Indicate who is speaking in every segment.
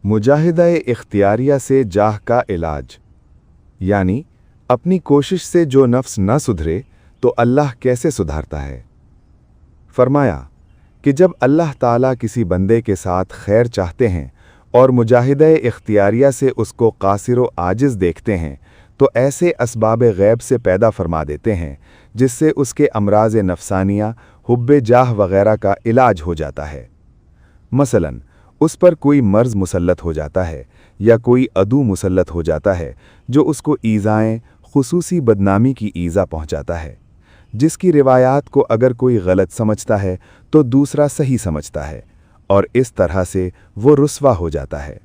Speaker 1: मुजाहिदा-ए इख्तियारिया से जाह का इलाज, यानी अपनी कोशिश से जो नफ्स न सुधरे तो अल्लाह कैसे सुधारता है। फरमाया कि जब अल्लाह ताला किसी बंदे के साथ खैर चाहते हैं और मुजाहिदा-ए इख्तियारिया से उसको कासिर व आजिज़ देखते हैं तो ऐसे असबाब गैब से पैदा फरमा देते हैं जिससे उसके अमराज़ नफसानिया, हुब्बे जाह वगैरह का इलाज हो जाता है। मसलन उस पर कोई मर्ज़ मुसल्लत हो जाता है या कोई अदू मुसल्लत हो जाता है जो उसको ईज़ाएँ, खुसूसी बदनामी की ईज़ा पहुँचाता है, जिसकी रिवायात को अगर कोई गलत समझता है तो दूसरा सही समझता है और इस तरह से वो रुस्वा हो जाता है।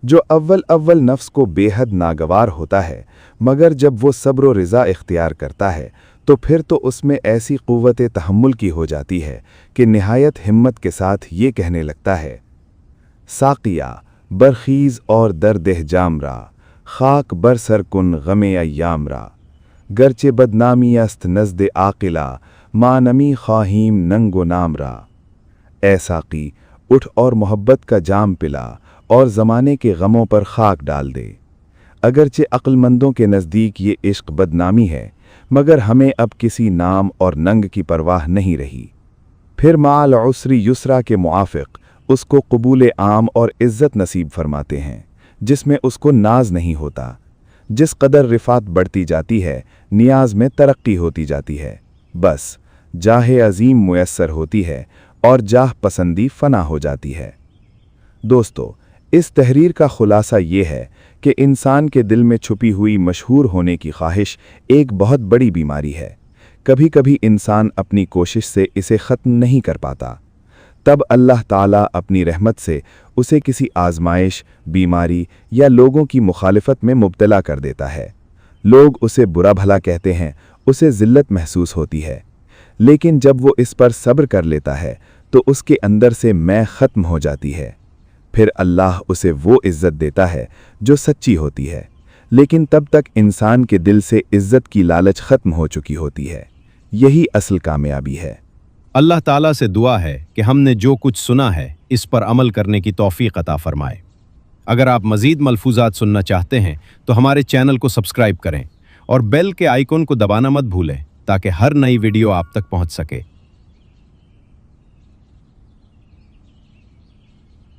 Speaker 1: जो अव्वल नफ्स को बेहद नागवार होता है, मगर जब वो सब्र व रिज़ा इख्तियार करता है तो फिर तो उसमें ऐसी क़ुव्वत तहम्मुल की हो जाती है कि निहायत हिम्मत के साथ ये कहने लगता है, साक़िया बरखीज़ और दर्देह जामरा, खाक बर सर कुन गमे अय्यामरा, गरचे बदनामी अस्त नज़्द आक़िला, मानमी ख्वाहीम नंगो नामरा। ए साक़ी, उठ और मोहब्बत का जाम पिला और ज़माने के गमों पर खाक डाल दे। अगरचे अक्लमंदों के नज़दीक ये इश्क बदनामी है, मगर हमें अब किसी नाम और नंग की परवाह नहीं रही। फिर माल उसरी युसरा के मुआफ़िक़ उसको क़बूल आम और इज़्ज़त नसीब फरमाते हैं, जिसमें उसको नाज नहीं होता। जिस कदर रिफ़ात बढ़ती जाती है, नियाज में तरक्की होती जाती है। बस जाहे अज़ीम मुयस्सर होती है और जाह पसंदी फ़ना हो जाती है। दोस्तों, इस तहरीर का ख़ुलासा ये है कि इंसान के दिल में छुपी हुई मशहूर होने की ख्वाहिश एक बहुत बड़ी बीमारी है। कभी कभी इंसान अपनी कोशिश से इसे ख़त्म नहीं कर पाता, तब अल्लाह ताला अपनी रहमत से उसे किसी आजमाइश, बीमारी या लोगों की मुखालिफत में मुब्तला कर देता है। लोग उसे बुरा भला कहते हैं, उसे ज़िल्लत महसूस होती है, लेकिन जब वो इस पर सब्र कर लेता है तो उसके अंदर से मैं ख़त्म हो जाती है। फिर अल्लाह उसे वो इज़्ज़त देता है जो सच्ची होती है, लेकिन तब तक इंसान के दिल से इज़्ज़त की लालच ख़त्म हो चुकी होती है। यही असल कामयाबी है।
Speaker 2: अल्लाह ताला से दुआ है कि हमने जो कुछ सुना है इस पर अमल करने की तौफीक अता फरमाए। अगर आप मज़ीद मलफूज़ात सुनना चाहते हैं तो हमारे चैनल को सब्सक्राइब करें और बेल के आइकन को दबाना मत भूलें ताकि हर नई वीडियो आप तक पहुंच सके।